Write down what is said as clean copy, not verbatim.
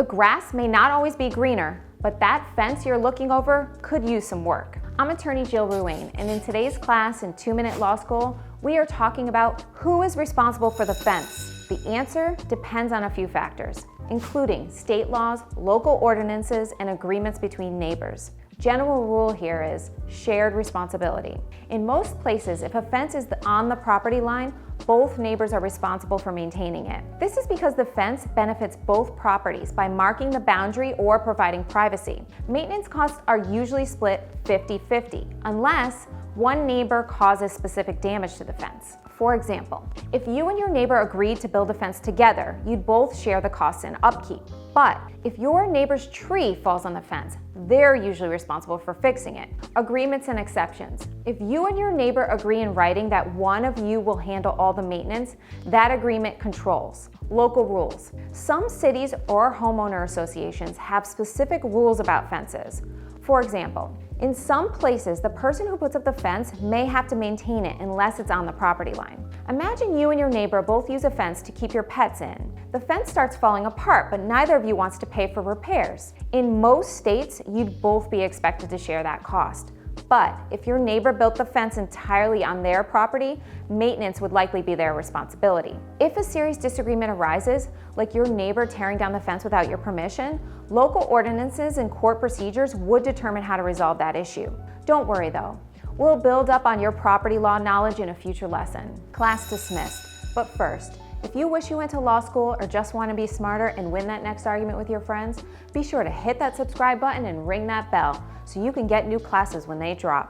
The grass may not always be greener, but that fence you're looking over could use some work. I'm attorney Jill Ruane, and in today's class in 2-Minute Law School, we are talking about who is responsible for the fence. The answer depends on a few factors, including state laws, local ordinances, and agreements between neighbors. General rule here is shared responsibility. In most places, if a fence is on the property line, both neighbors are responsible for maintaining it. This is because the fence benefits both properties by marking the boundary or providing privacy. Maintenance costs are usually split 50-50, unless one neighbor causes specific damage to the fence. For example, if you and your neighbor agreed to build a fence together, you'd both share the costs and upkeep. But if your neighbor's tree falls on the fence, they're usually responsible for fixing it. Agreements and exceptions. If you and your neighbor agree in writing that one of you will handle all the maintenance, that agreement controls. Local rules. Some cities or homeowner associations have specific rules about fences. For example, in some places, the person who puts up the fence may have to maintain it unless it's on the property line. Imagine you and your neighbor both use a fence to keep your pets in. The fence starts falling apart, but neither of you wants to pay for repairs. In most states, you'd both be expected to share that cost. But if your neighbor built the fence entirely on their property, maintenance would likely be their responsibility. If a serious disagreement arises, like your neighbor tearing down the fence without your permission, local ordinances and court procedures would determine how to resolve that issue. Don't worry though. We'll build up on your property law knowledge in a future lesson. Class dismissed. But first, if you wish you went to law school or just want to be smarter and win that next argument with your friends, be sure to hit that subscribe button and ring that bell so you can get new classes when they drop.